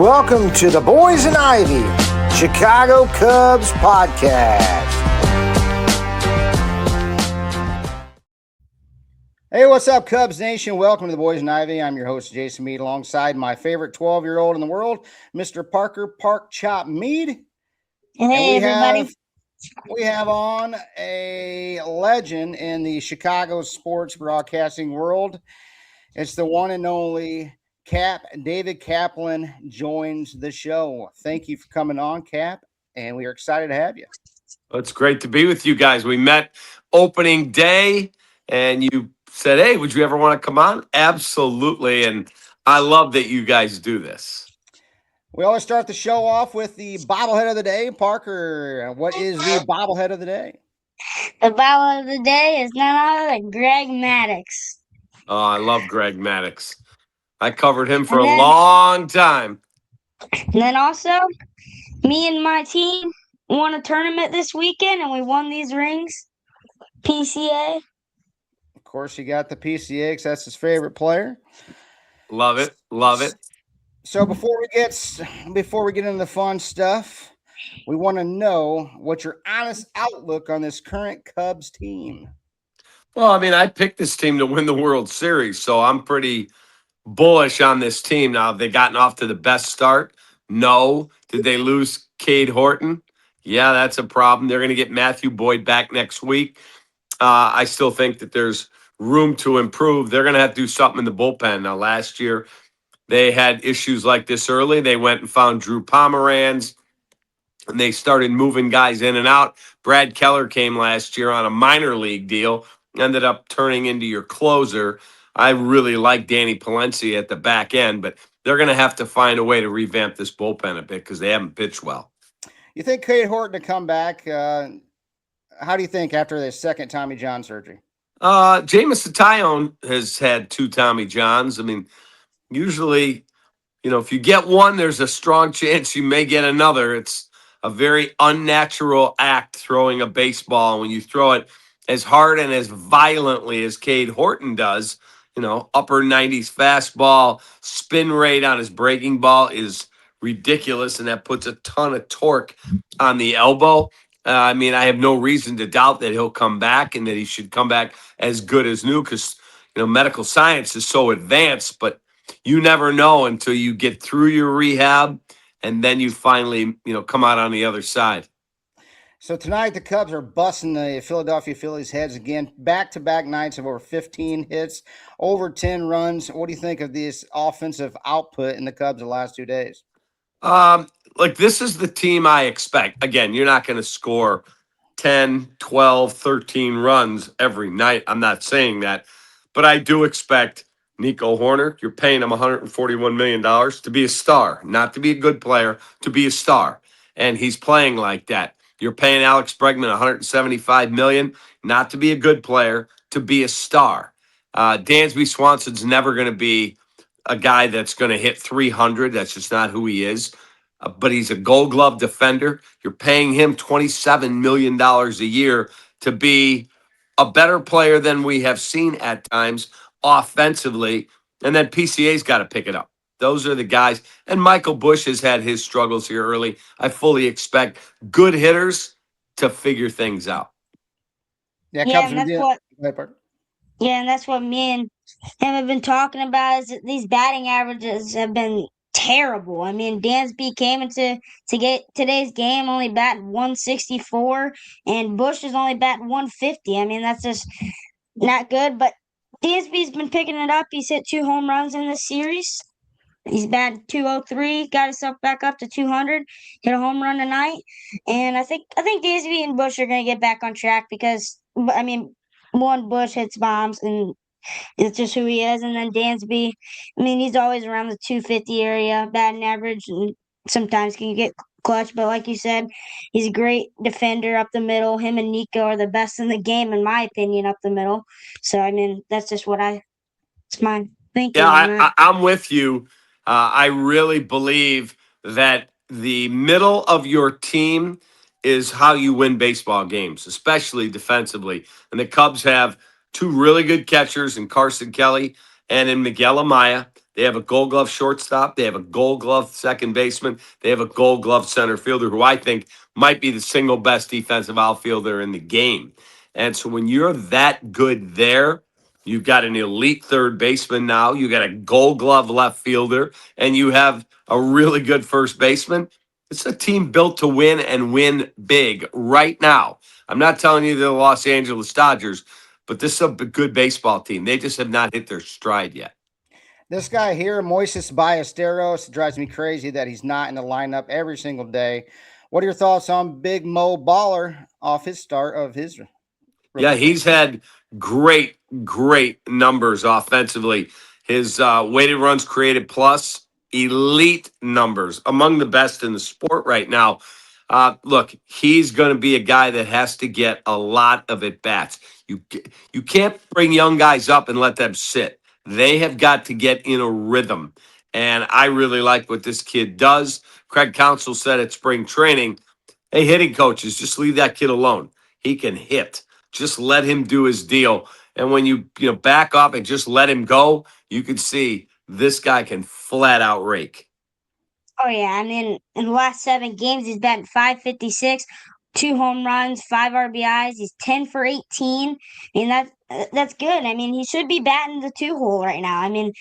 Welcome to the Boyz N Ivy Chicago Cubs podcast. Hey, what's up, Cubs Nation? Welcome to the Boyz N Ivy. I'm your host, Jason Mead, alongside my favorite 12-year-old in the world, Mr. Parker Park Chop Mead. Hey, everybody. We have on a legend in the Chicago sports broadcasting world. It's the one and only David Kaplan joins the show. Thank you for coming on, Cap, and we are excited to have you. Well, it's great to be with you guys. We met opening day, and you said, hey, would you ever want to come on? Absolutely, and I love that you guys do this. We always start the show off with the bobblehead of the day. Parker, what is the bobblehead of the day? The bobblehead of the day is none other than Greg Maddux. Oh, I love Greg Maddux. I covered him for a long time. And then also, me and my team won a tournament this weekend, and we won these rings. PCA. Of course, you got the PCA because that's his favorite player. Love it. Love it. So before we get into the fun stuff, we want to know what your honest outlook on this current Cubs team. Well, I mean, I picked this team to win the World Series, so I'm pretty bullish on this team. Now, have they gotten off to the best start? No. Did they lose Cade Horton? Yeah, that's a problem. They're going to get Matthew Boyd back next week. I still think that there's room to improve. They're going to have to do something in the bullpen. Now, last year, they had issues like this early. They went and found Drew Pomeranz, and they started moving guys in and out. Brad Keller came last year on a minor league deal, ended up turning into your closer. I really like Danny Palencia at the back end, but they're going to have to find a way to revamp this bullpen a bit because they haven't pitched well. You think Cade Horton to come back? How do you think after the second Tommy John surgery? Jameson Taillon has had 2 Tommy Johns. I mean, usually, if you get one, there's a strong chance you may get another. It's a very unnatural act throwing a baseball. When you throw it as hard and as violently as Cade Horton does, upper 90s fastball, spin rate on his breaking ball is ridiculous, and that puts a ton of torque on the elbow. I mean, I have no reason to doubt that he'll come back and that he should come back as good as new because, medical science is so advanced, but you never know until you get through your rehab and then you finally, come out on the other side. So tonight the Cubs are busting the Philadelphia Phillies' heads again. Back-to-back nights of over 15 hits, over 10 runs. What do you think of this offensive output in the Cubs the last 2 days? This is the team I expect. Again, you're not going to score 10, 12, 13 runs every night. I'm not saying that. But I do expect Nico Horner, you're paying him $141 million to be a star, not to be a good player, to be a star. And he's playing like that. You're paying Alex Bregman $175 million, not to be a good player, to be a star. Dansby Swanson's never going to be a guy that's going to hit 300. That's just not who he is. But he's a Gold Glove defender. You're paying him $27 million a year to be a better player than we have seen at times offensively. And then PCA's got to pick it up. Those are the guys. And Michael Busch has had his struggles here early. I fully expect good hitters to figure things out. And that's what me and him have been talking about is that these batting averages have been terrible. I mean, Dansby came into get today's game only batting 164, and Busch is only batting 150. I mean, that's just not good. But Dansby's been picking it up. He's hit 2 home runs in this series. He's batting 203, got himself back up to 200, hit a home run tonight, and I think Dansby and Busch are going to get back on track because Busch hits bombs and it's just who he is, and then Dansby, he's always around the 250 area, batting average, and sometimes can get clutch. But like you said, he's a great defender up the middle. Him and Nico are the best in the game, in my opinion, up the middle. So that's just it's my thinking. Yeah, I'm with you. I really believe that the middle of your team is how you win baseball games, especially defensively. And the Cubs have 2 really good catchers in Carson Kelly and in Miguel Amaya. They have a Gold Glove shortstop. They have a Gold Glove second baseman. They have a Gold Glove center fielder, who I think might be the single best defensive outfielder in the game. And so when you're that good there, you've got an elite third baseman now. You got a Gold Glove left fielder, and you have a really good first baseman. It's a team built to win and win big right now. I'm not telling you they're the Los Angeles Dodgers, but this is a good baseball team. They just have not hit their stride yet. This guy here, Moises Ballesteros, it drives me crazy that he's not in the lineup every single day. What are your thoughts on Big Mo Baller off his start of his? Yeah, he's had great numbers offensively. His weighted runs created plus, elite numbers, among the best in the sport right now. Look, he's going to be a guy that has to get a lot of at bats. You can't bring young guys up and let them sit. They have got to get in a rhythm. And I really like what this kid does. Craig Counsell said at spring training, hey, hitting coaches, just leave that kid alone. He can hit. Just let him do his deal. And when you back up and just let him go, you can see this guy can flat out rake. Oh yeah, I mean, in the last 7 games, he's batting .556, 2 home runs, 5 RBIs. He's 10 for 18, and that's good. I mean, he should be batting the 2 hole right now. I mean,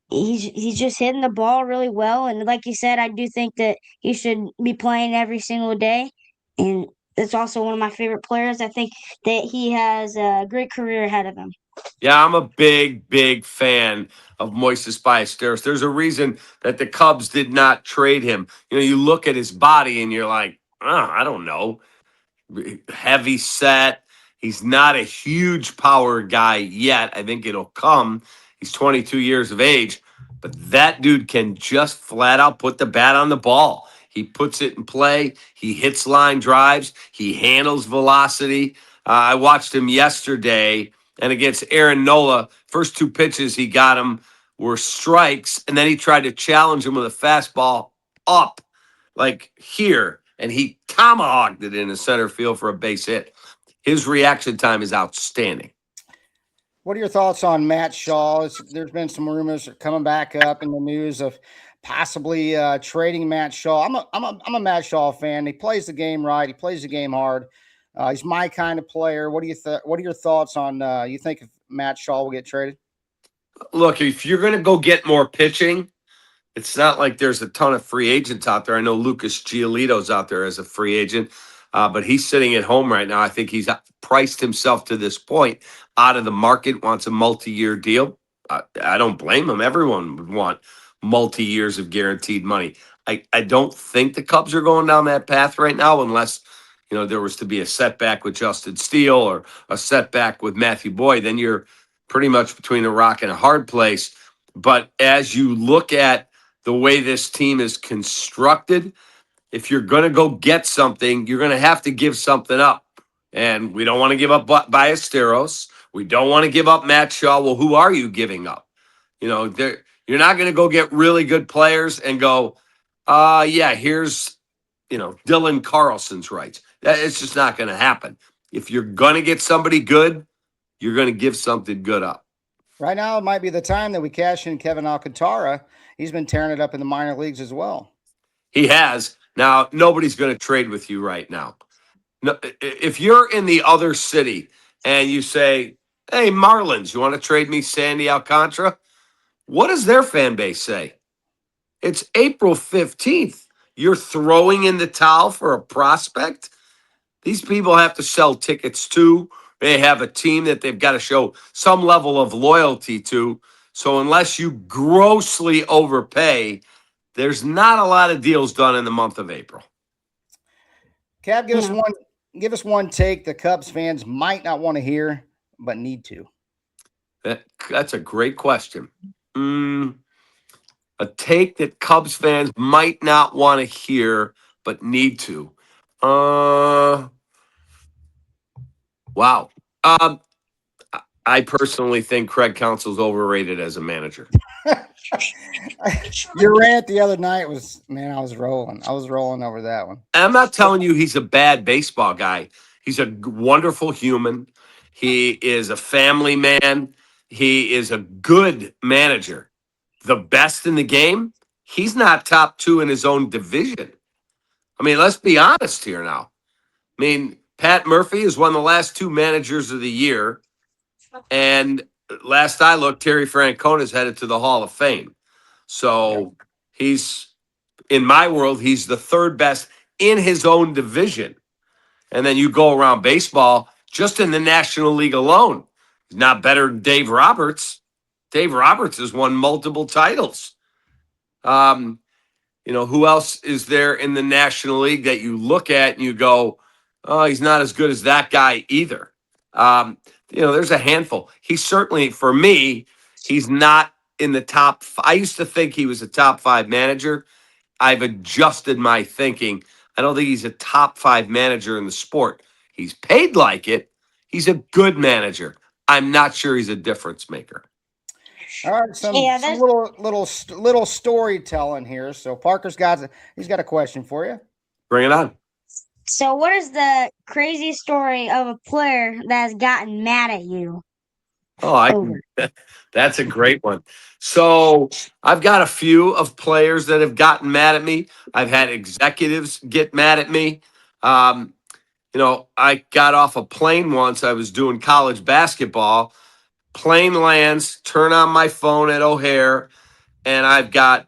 he's just hitting the ball really well, and like you said, I do think that he should be playing every single day, and that's also one of my favorite players. I think that he has a great career ahead of him. Yeah, I'm a big fan of Moises Ballesteros. There's a reason that the Cubs did not trade him. You look at his body and you're like, I don't know. Heavy set. He's not a huge power guy yet. I think it'll come. He's 22 years of age, but that dude can just flat out put the bat on the ball. He puts it in play. He hits line drives. He handles velocity. I watched him yesterday, and against Aaron Nola, first 2 pitches he got him were strikes, and then he tried to challenge him with a fastball up, like here, and he tomahawked it into center field for a base hit. His reaction time is outstanding. What are your thoughts on Matt Shaw? There's been some rumors coming back up in the news of possibly trading Matt Shaw. I'm a Matt Shaw fan. He plays the game right. He plays the game hard. He's my kind of player. What are your thoughts on? You think if Matt Shaw will get traded? Look, if you're going to go get more pitching, it's not like there's a ton of free agents out there. I know Lucas Giolito's out there as a free agent, but he's sitting at home right now. I think he's priced himself to this point out of the market, wants a multi-year deal. I don't blame him. Everyone would want multi-years of guaranteed money. I don't think the Cubs are going down that path right now unless there was to be a setback with Justin Steele or a setback with Matthew Boyd. Then you're pretty much between a rock and a hard place. But as you look at the way this team is constructed, if you're going to go get something, you're going to have to give something up. And we don't want to give up Ballesteros. We don't want to give up Matt Shaw. Well, who are you giving up? You're not going to go get really good players and go, here's, Dylan Carlson's rights. It's just not going to happen. If you're going to get somebody good, you're going to give something good up. Right now, it might be the time that we cash in Kevin Alcantara. He's been tearing it up in the minor leagues as well. He has. Now, nobody's going to trade with you right now. No, if you're in the other city and you say, hey, Marlins, you want to trade me Sandy Alcantara? What does their fan base say? It's April 15th. You're throwing in the towel for a prospect? These people have to sell tickets too. They have a team that they've got to show some level of loyalty to. So unless you grossly overpay, there's not a lot of deals done in the month of April. Cab, give us one take the Cubs fans might not want to hear, but need to. That's a great question. A take that Cubs fans might not want to hear, but need to. Wow. I personally think Craig Counsell's overrated as a manager. Your rant the other night was, man, I was rolling over that one. I'm not telling you he's a bad baseball guy. He's a wonderful human. He is a family man. He is a good manager. the best in the game, he's not top 2 in his own division. I mean, let's be honest here now. I mean, Pat Murphy is one of the last 2 managers of the year. And last I looked, Terry Francona is headed to the Hall of Fame. So he's, in my world, he's the 3rd best in his own division. And then you go around baseball, just in the National League alone, he's not better than Dave Roberts. Dave Roberts has won multiple titles. Who else is there in the National League that you look at and you go, oh, he's not as good as that guy either. There's a handful. He's certainly, for me, he's not in the top. I used to think he was a top 5 manager. I've adjusted my thinking. I don't think he's a top 5 manager in the sport. He's paid like it. He's a good manager. I'm not sure he's a difference maker. All right, some little storytelling here. So Parker's got a question for you. Bring it on. So, what is the crazy story of a player that has gotten mad at you? That's a great one. So I've got a few of players that have gotten mad at me. I've had executives get mad at me. I got off a plane once. I was doing college basketball. Plane lands, turn on my phone at O'Hare, and I've got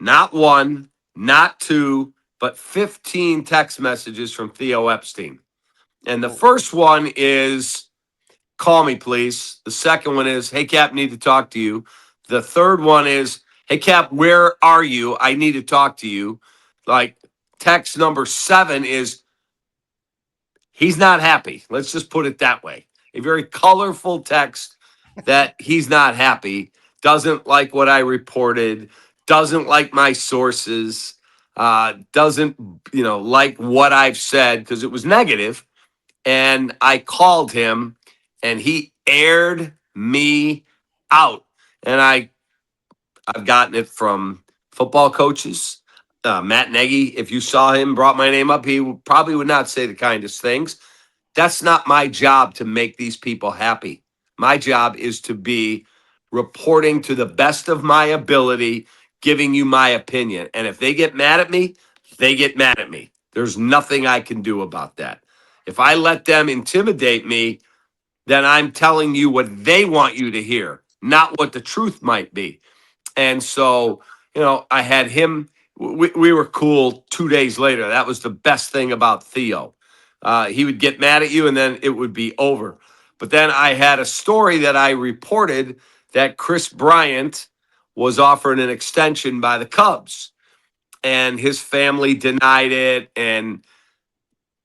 not 1, not 2, but 15 text messages from Theo Epstein. And the first one is, call me, please. The second one is, hey, Cap, need to talk to you. The third one is, hey, Cap, where are you? I need to talk to you. Like, text number 7 is, he's not happy. Let's just put it that way. A very colorful text that he's not happy, doesn't like what I reported, doesn't like my sources, doesn't, like what I've said because it was negative. And I called him and he aired me out. And I've gotten it from football coaches. Matt Nagy, if you saw him, brought my name up, he probably would not say the kindest things. That's not my job to make these people happy. My job is to be reporting to the best of my ability, giving you my opinion. And if they get mad at me, they get mad at me. There's nothing I can do about that. If I let them intimidate me, then I'm telling you what they want you to hear, not what the truth might be. And so, I had him. We were cool 2 days later. That was the best thing about Theo. He would get mad at you and then it would be over. But then I had a story that I reported that Chris Bryant was offered an extension by the Cubs and his family denied it. And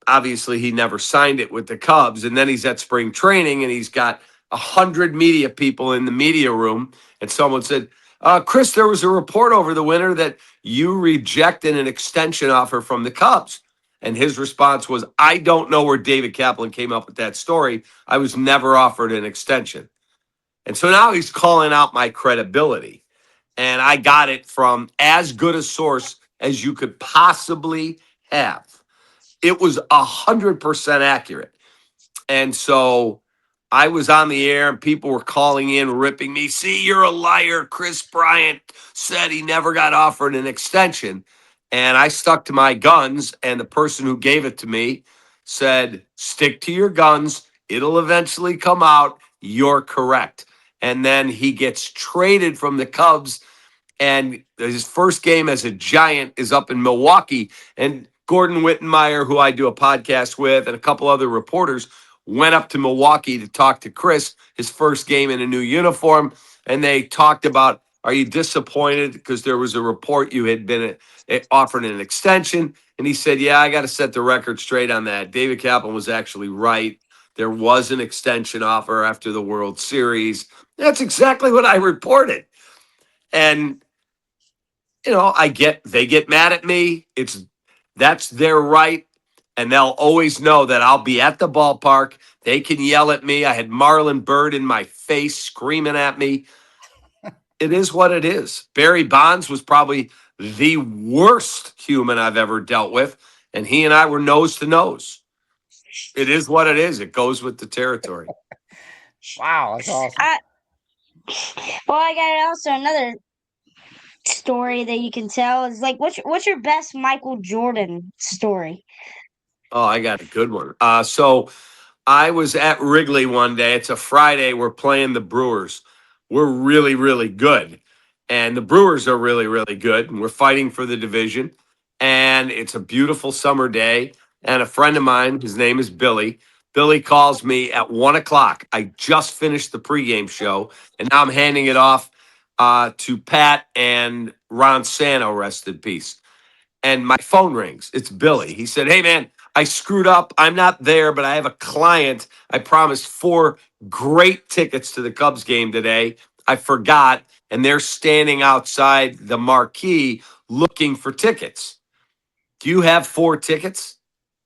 obviously he never signed it with the Cubs. And then he's at spring training and he's got 100 media people in the media room. And someone said, Chris, there was a report over the winter that you rejected an extension offer from the Cubs. And his response was, I don't know where David Kaplan came up with that story. I was never offered an extension. And so now he's calling out my credibility. And I got it from as good a source as you could possibly have. It was 100% accurate. And so I was on the air and people were calling in, ripping me. See, you're a liar. Chris Bryant said he never got offered an extension. And I stuck to my guns. And the person who gave it to me said, stick to your guns. It'll eventually come out. You're correct. And then he gets traded from the Cubs. And his first game as a Giant is up in Milwaukee. And Gordon Wittenmeyer, who I do a podcast with, and a couple other reporters went up to Milwaukee to talk to Chris, his first game in a new uniform. And they talked about, are you disappointed? Because there was a report you had been offered an extension. And he said, yeah, I got to set the record straight on that. David Kaplan was actually right. There was an extension offer after the World Series. That's exactly what I reported. And, they get mad at me. That's their right. And they'll always know that I'll be at the ballpark. They can yell at me. I had Marlon Byrd in my face screaming at me. It is what it is. Barry Bonds was probably the worst human I've ever dealt with. And he and I were nose to nose. It is what it is. It goes with the territory. Wow, that's awesome. I got also another story that you can tell is like what's your best Michael Jordan story? Oh, I got a good one. So I was at Wrigley one day. It's a Friday. We're playing the Brewers. We're really, really good. And the Brewers are really, really good. And we're fighting for the division. And it's a beautiful summer day. And a friend of mine, his name is Billy. Billy calls me at 1 o'clock. I just finished the pregame show. And now I'm handing it off to Pat and Ron Santo, rest in peace. And my phone rings. It's Billy. He said, "Hey, man, I screwed up. I'm not there, but I have a client. I promised 4 great tickets to the Cubs game today. I forgot, and they're standing outside the marquee looking for tickets. Do you have 4 tickets?"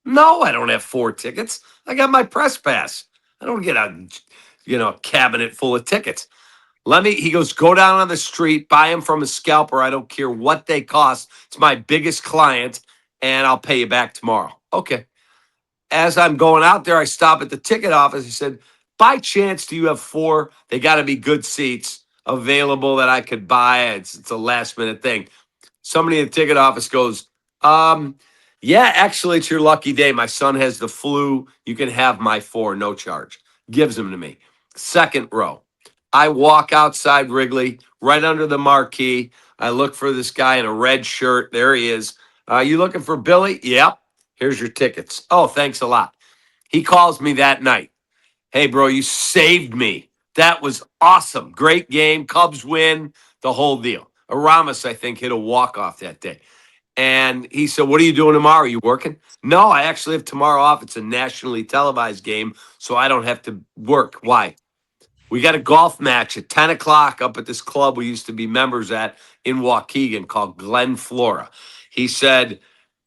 "No, I don't have 4 tickets. I got my press pass. I don't get a cabinet full of tickets." He goes, "Go down on the street, buy them from a scalper. I don't care what they cost. It's my biggest client, and I'll pay you back tomorrow." Okay. As I'm going out there, I stop at the ticket office. He said, "By chance, do you have 4? They got to be good seats available that I could buy. It's a last minute thing." Somebody at the ticket office goes, "Yeah, actually, it's your lucky day. My son has the flu. You can have my 4, no charge." Gives them to me. Second row. I walk outside Wrigley, right under the marquee. I look for this guy in a red shirt. There he is. "You looking for Billy?" "Yep. Here's your tickets." "Oh, thanks a lot." He calls me that night. "Hey, bro, you saved me. That was awesome. Great game. Cubs win, the whole deal." Aramis, I think, hit a walk-off that day. And he said, "What are you doing tomorrow? Are you working?" "No, I actually have tomorrow off. It's a nationally televised game, so I don't have to work." "Why?" "We got a golf match at 10 o'clock up at this club we used to be members at in Waukegan called Glen Flora." He said,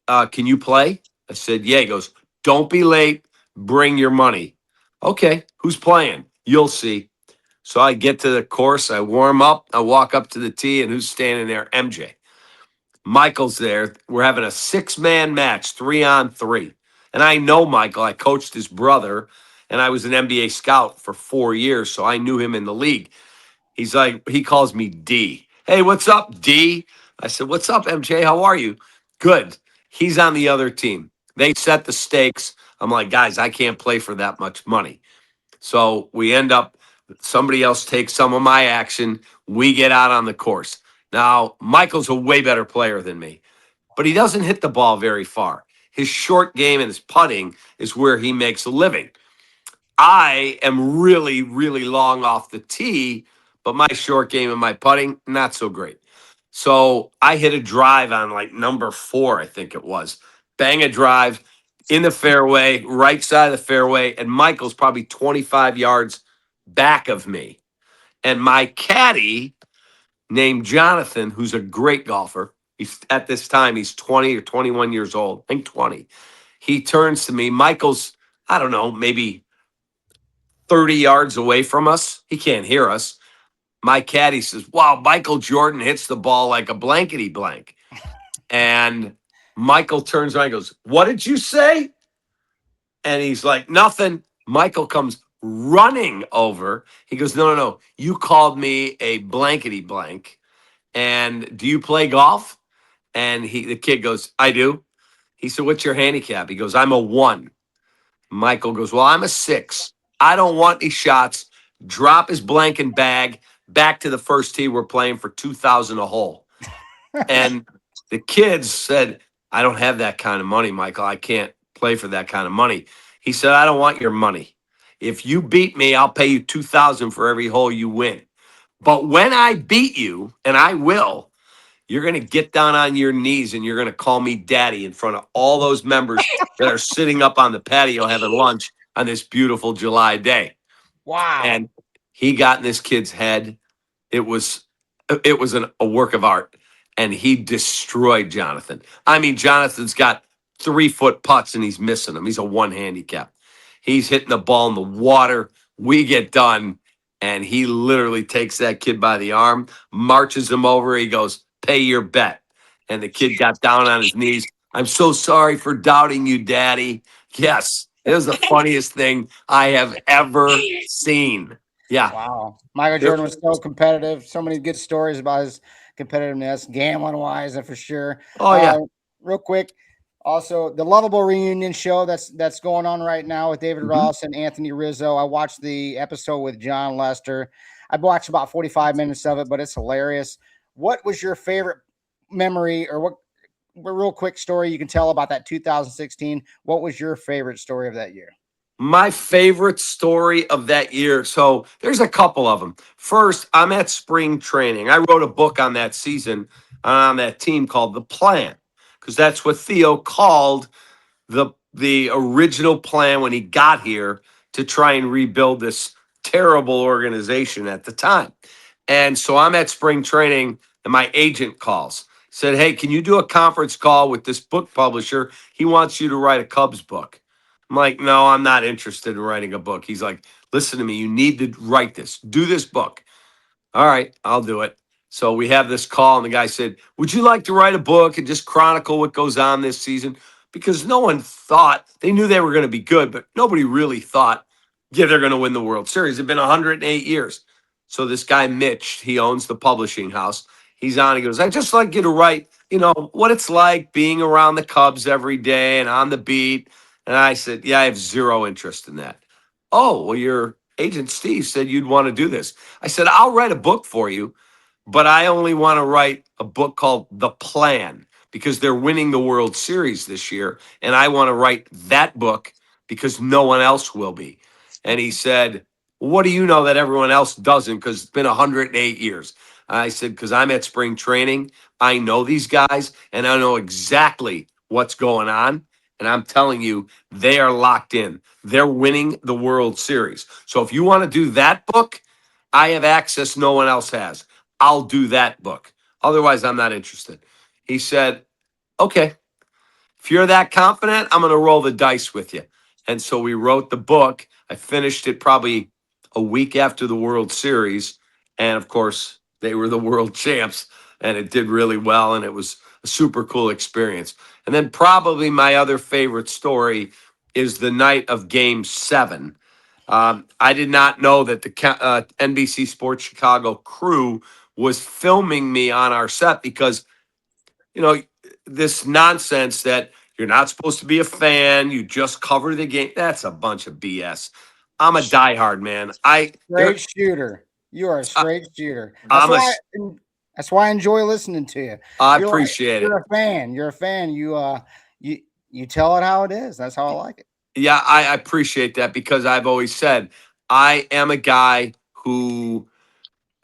"Can you play?" I said, "Yeah." He goes, "Don't be late. Bring your money." "Okay. Who's playing?" "You'll see." So I get to the course. I warm up. I walk up to the tee, and who's standing there? MJ. Michael's there. We're having a 6-man match, 3-on-3. And I know Michael. I coached his brother, and I was an NBA scout for 4 years, so I knew him in the league. He calls me D. "Hey, what's up, D?" I said, "What's up, MJ? How are you?" "Good." He's on the other team. They set the stakes. I'm like, "Guys, I can't play for that much money." So we end up, somebody else takes some of my action. We get out on the course. Now, Michael's a way better player than me, but he doesn't hit the ball very far. His short game and his putting is where he makes a living. I am really, really long off the tee, but my short game and my putting, not so great. So I hit a drive on like number 4, I think it was. Bang a drive in the fairway, right side of the fairway, and Michael's probably 25 yards back of me. And my caddy named Jonathan, who's a great golfer, at this time, he's 20 or 21 years old, I think 20. He turns to me. Michael's, I don't know, maybe 30 yards away from us. He can't hear us. My caddy says, "Wow, Michael Jordan hits the ball like a blankety blank." And Michael turns around and goes, "What did you say?" And he's like, "Nothing." Michael comes running over. He goes, "No, no, no. You called me a blankety blank. And do you play golf?" And the kid goes, "I do." He said, "What's your handicap?" He goes, "I'm a 1." Michael goes, "Well, I'm a 6. I don't want any shots." Drop his blanket bag back to the first tee. We're playing for 2,000 a hole. And the kids said, "I don't have that kind of money, Michael. I can't play for that kind of money." He said, "I don't want your money. If you beat me, I'll pay you 2,000 for every hole you win. But when I beat you, and I will, you're going to get down on your knees and you're going to call me daddy in front of all those members that are sitting up on the patio having lunch on this beautiful July day." Wow. And he got in this kid's head. It was a work of art, and he destroyed Jonathan. I mean, Jonathan's got 3-foot putts and he's missing them. He's a 1 handicap. He's hitting the ball in the water. We get done, and he literally takes that kid by the arm, marches him over. He goes, "Pay your bet." And the kid got down on his knees. "I'm so sorry for doubting you, Daddy." Yes, it was the funniest thing I have ever seen. Yeah. Wow. Michael Jordan was so competitive. So many good stories about his competitiveness, gambling wise, and for sure. Oh yeah. Real quick, also the Lovable reunion show that's going on right now with David Mhm. Ross and Anthony Rizzo. I watched the episode with John Lester. I've watched about 45 minutes of it, but it's hilarious. What was your favorite memory, or what real quick story you can tell about that 2016? What was your favorite story of that year? My favorite story of that year. So there's a couple of them. First, I'm at spring training. I wrote a book on that season on that team called The Plan, because that's what Theo called the original plan when he got here to try and rebuild this terrible organization at the time. And so I'm at spring training and my agent calls, said, "Hey, can you do a conference call with this book publisher? He wants you to write a Cubs book." I'm like, "No, I'm not interested in writing a book." He's like, "Listen to me, you need to write this. Do this book." All right, I'll do it. So we have this call, and the guy said, "Would you like to write a book and just chronicle what goes on this season?" Because no one thought, they knew they were going to be good, but nobody really thought, yeah, they're going to win the World Series. It's been 108 years. So this guy, Mitch, he owns the publishing house. He's on. He goes, "I'd just like you to write, what it's like being around the Cubs every day and on the beat." And I said, "Yeah, I have zero interest in that." "Oh, well, your agent Steve said you'd want to do this." I said, "I'll write a book for you, but I only want to write a book called The Plan because they're winning the World Series this year. And I want to write that book because no one else will be." And he said, "What do you know that everyone else doesn't? Because it's been 108 years." I said, "Because I'm at spring training. I know these guys and I know exactly what's going on. And I'm telling you, they are locked in. They're winning the World Series. So if you want to do that book, I have access no one else has. I'll do that book. Otherwise, I'm not interested." He said, "Okay, if you're that confident, I'm going to roll the dice with you." And so we wrote the book. I finished it probably a week after the World Series. And of course, they were the world champs and it did really well. And it was a super cool experience. And then probably my other favorite story is the night of Game 7. I did not know that the NBC Sports Chicago crew was filming me on our set because, you know, this nonsense that you're not supposed to be a fan, you just cover the game. That's a bunch of BS. I'm a diehard man. Straight shooter. You are a straight shooter. I'm a, That's why I enjoy listening to you. I You're like, appreciate it. you're a fan. You're a fan. You tell it how it is. That's how I like it. Yeah, I appreciate that because I've always said I am a guy who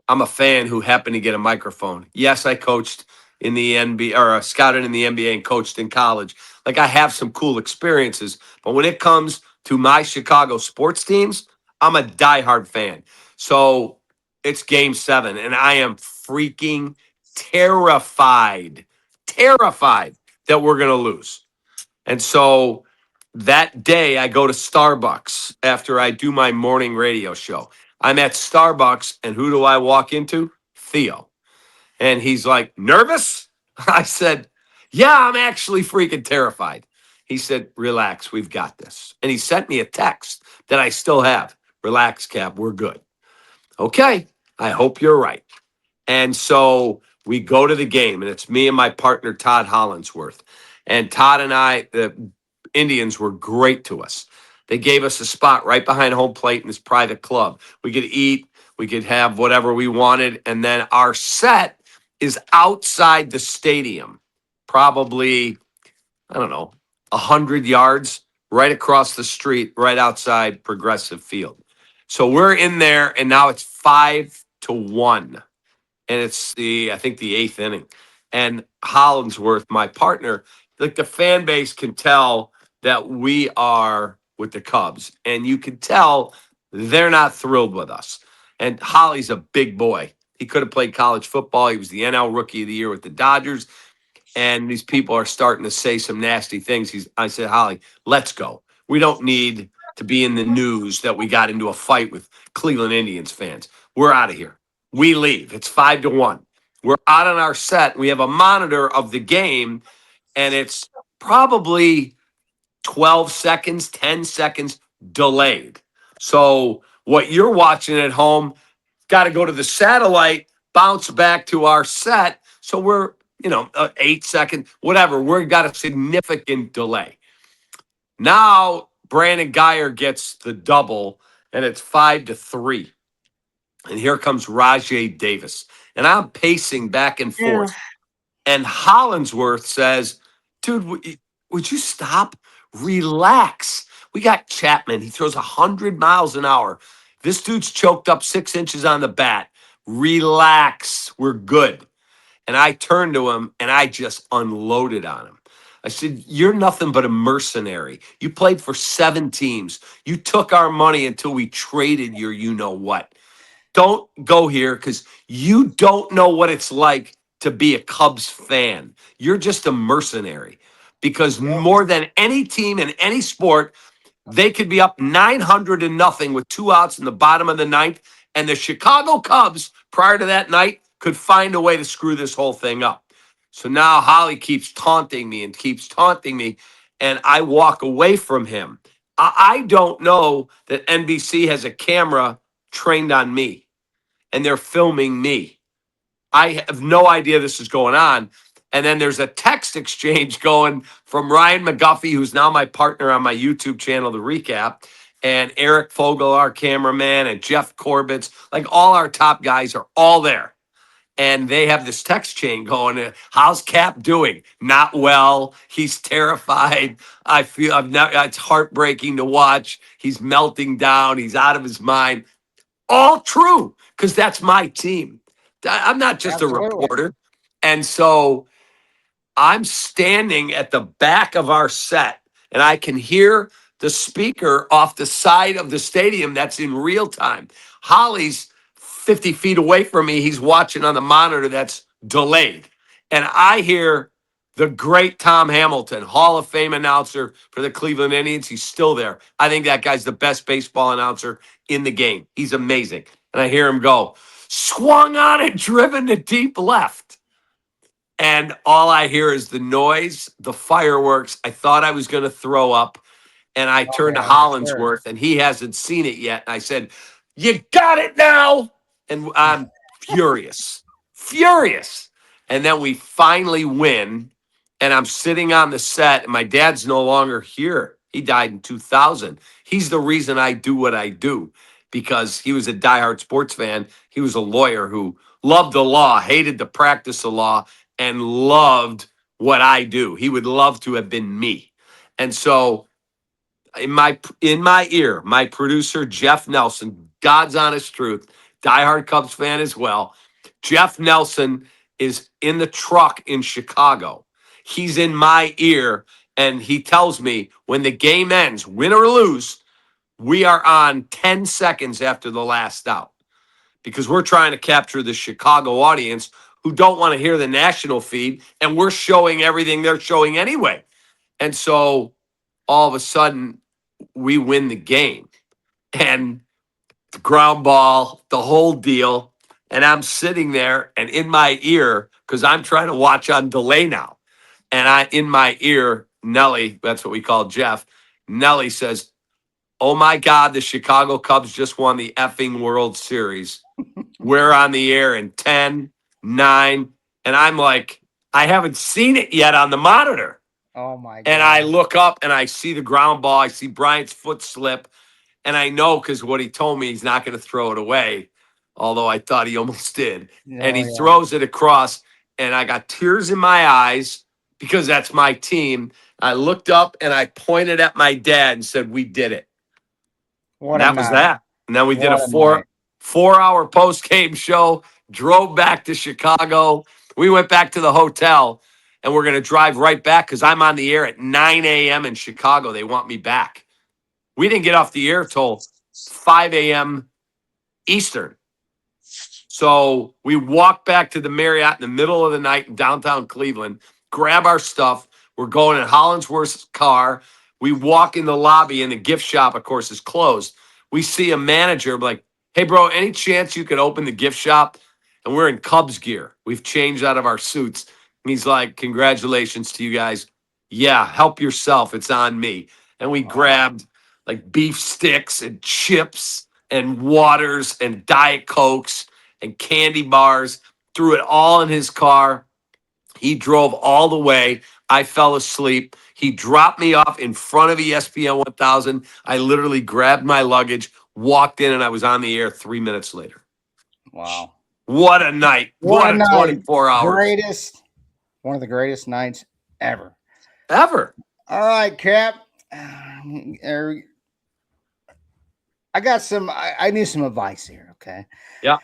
I'm a fan who happened to get a microphone. Yes, I coached in the NBA or scouted in the NBA and coached in college. Like I have some cool experiences, but when it comes to my Chicago sports teams, I'm a diehard fan. So it's Game 7, and I am freaking terrified, terrified that we're gonna lose. And so that day, I go to Starbucks after I do my morning radio show. I'm at Starbucks, and who do I walk into? Theo. And he's like, "Nervous?" I said, "Yeah, I'm actually freaking terrified." He said, "Relax, we've got this." And he sent me a text that I still have. "Relax, Cap, we're good." Okay, I hope you're right. And so we go to the game, and it's me and my partner, Todd Hollinsworth. And Todd and I, the Indians were great to us. They gave us a spot right behind home plate in this private club. We could eat, we could have whatever we wanted. And then our set is outside the stadium, probably, I don't know, 100 yards right across the street, right outside Progressive Field. So we're in there, and now it's 5-1, and it's I think the eighth inning. And Hollinsworth, my partner, like the fan base can tell that we are with the Cubs, and you can tell they're not thrilled with us. And Holly's a big boy. He could have played college football. He was the NL Rookie of the Year with the Dodgers. And these people are starting to say some nasty things. I said, "Holly, let's go. We don't need to be in the news that we got into a fight with Cleveland Indians fans. We're out of here. We leave. It's 5-1. We're out on our set. We have a monitor of the game, and it's probably 12 seconds, 10 seconds delayed. So what you're watching at home got to go to the satellite, bounce back to our set, So we're, 8 second, whatever. We've got a significant delay. Now Brandon Geyer gets the double, and it's 5-3. And here comes Rajay Davis. And I'm pacing back and Yeah. forth. And Hollingsworth says, dude, would you stop? Relax. We got Chapman. He throws 100 miles an hour. This dude's choked up 6 inches on the bat. Relax. We're good. And I turned to him and I just unloaded on him. I said, you're nothing but a mercenary. You played for 7 teams. You took our money until we traded your you know what. Don't go here because you don't know what it's like to be a Cubs fan. You're just a mercenary because more than any team in any sport, they could be up 900-0 with 2 outs in the bottom of the ninth. And the Chicago Cubs, prior to that night, could find a way to screw this whole thing up. So now Holly keeps taunting me and keeps taunting me, and I walk away from him. I don't know that NBC has a camera trained on me, and they're filming me. I have no idea this is going on. And then there's a text exchange going from Ryan McGuffey, who's now my partner on my YouTube channel, The Recap, and Eric Fogel, our cameraman, and Jeff Corbett. Like all our top guys are all there. And they have this text chain going, how's Cap doing? Not well. He's terrified. It's heartbreaking to watch. He's melting down. He's out of his mind. All true, because that's my team. I'm not just a reporter. And so I'm standing at the back of our set, and I can hear the speaker off the side of the stadium that's in real time. Holly's 50 feet away from me. He's watching on the monitor that's delayed. And I hear the great Tom Hamilton, Hall of Fame announcer for the Cleveland Indians. He's still there. I think that guy's the best baseball announcer in the game. He's amazing. And I hear him go, swung on and driven to deep left. And all I hear is the noise, the fireworks. I thought I was going to throw up. And I turned to Hollingsworth, and he hasn't seen it yet. And I said, you got it now. And I'm furious. And then we finally win. And I'm sitting on the set, and my dad's no longer here. He died in 2000. He's the reason I do what I do, because he was a diehard sports fan. He was a lawyer who loved the law, hated the practice of law, and loved what I do. He would love to have been me. And so in my ear, my producer, Jeff Nelson, God's honest truth, diehard Cubs fan as well. Jeff Nelson is in the truck in Chicago. He's in my ear, and he tells me when the game ends, win or lose, we are on 10 seconds after the last out, because we're trying to capture the Chicago audience who don't want to hear the national feed, and we're showing everything they're showing anyway. And so all of a sudden, we win the game, and the ground ball, the whole deal. And I'm sitting there, and in my ear, because I'm trying to watch on delay now, and in my ear, Nelly, that's what we call Jeff, Nelly says, oh my God, the Chicago Cubs just won the effing World Series. We're on the air in 10, 9, and I'm like, I haven't seen it yet on the monitor. Oh my God. And I look up and I see the ground ball. I see Bryant's foot slip. And I know, because what he told me, he's not going to throw it away, although I thought he almost did. And he throws it across, and I got tears in my eyes because that's my team. I looked up and I pointed at my dad and said, we did it. And that was that. And then we did a 4-hour post-game show, drove back to Chicago. We went back to the hotel, and we're going to drive right back because I'm on the air at 9 a.m. in Chicago. They want me back. We didn't get off the air till 5 a.m. Eastern. So we walk back to the Marriott in the middle of the night in downtown Cleveland, grab our stuff. We're going in Hollingsworth's car. We walk in the lobby, and the gift shop, of course, is closed. We see a manager like, hey, bro, any chance you could open the gift shop? And we're in Cubs gear. We've changed out of our suits. And he's like, congratulations to you guys. Yeah, help yourself. It's on me. And we grabbed like beef sticks and chips and waters and Diet Cokes and candy bars, threw it all in his car. He drove all the way. I fell asleep. He dropped me off in front of ESPN 1000. I literally grabbed my luggage, walked in, and I was on the air 3 minutes later. Wow. What a night. What a night. 24 hours. One of the greatest nights ever. Ever. All right, Cap. I got some, I need some advice here, okay? Yeah.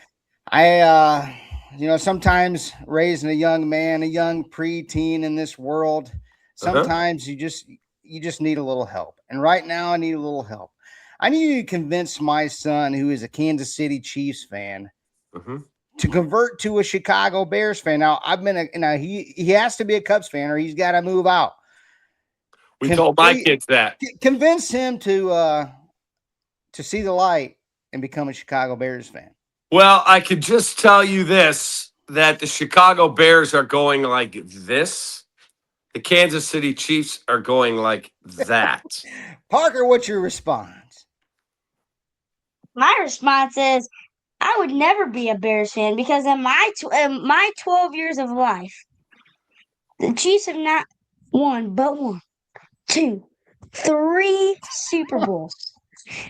Sometimes raising a young man, a young preteen in this world, sometimes you just need a little help. And right now I need a little help. I need you to convince my son, who is a Kansas City Chiefs fan, to convert to a Chicago Bears fan. Now, he has to be a Cubs fan or he's got to move out. We told my kids that. Convince him to see the light and become a Chicago Bears fan. Well, I could just tell you this, that the Chicago Bears are going like this. The Kansas City Chiefs are going like that. Parker, what's your response? My response is I would never be a Bears fan because in my 12 years of life, the Chiefs have not won but 1, 2, 3 Super Bowls.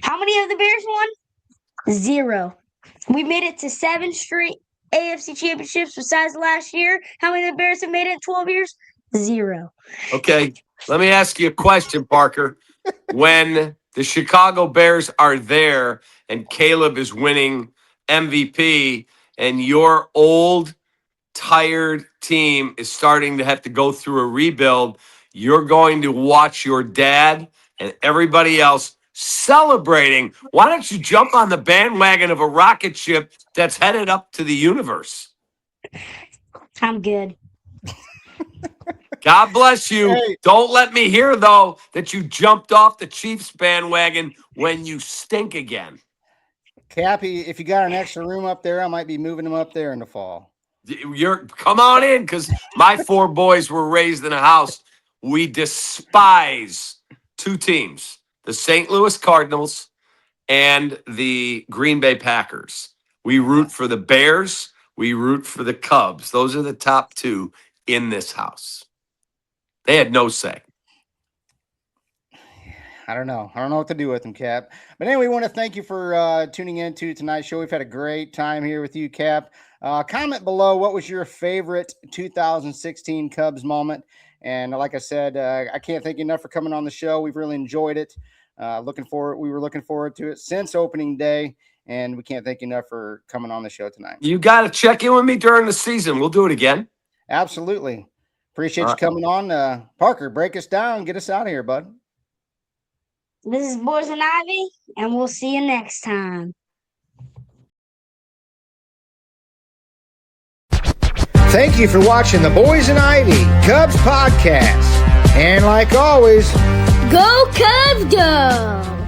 How many of the Bears won? 0. We made it to 7 straight AFC championships besides last year. How many of the Bears have made it in 12 years? 0. Okay, let me ask you a question, Parker. When the Chicago Bears are there and Caleb is winning MVP and your old, tired team is starting to have to go through a rebuild, you're going to watch your dad and everybody else celebrating. Why don't you jump on the bandwagon of a rocket ship that's headed up to the universe? I'm good. God bless you. Hey. Don't let me hear, though, that you jumped off the Chiefs bandwagon when you stink again. Cappy, if you got an extra room up there, I might be moving them up there in the fall. Come on in, because my 4 boys were raised in a house. We despise 2 teams, the St. Louis Cardinals and the Green Bay Packers. We root for the Bears. We root for the Cubs. Those are the top 2 in this house. They had no say. I don't know what to do with them, Cap. But anyway, we want to thank you for tuning in to tonight's show. We've had a great time here with you, Cap. Comment below, what was your favorite 2016 Cubs moment? And like I said, I can't thank you enough for coming on the show. We've really enjoyed it. We were looking forward to it since opening day, and we can't thank you enough for coming on the show tonight. You got to check in with me during the season. We'll do it again. Absolutely. Appreciate you coming on. Parker, break us down. Get us out of here, bud. This is Boyz N Ivy, and we'll see you next time. Thank you for watching the Boyz N Ivy Cubs podcast. And like always, go Cubs, go!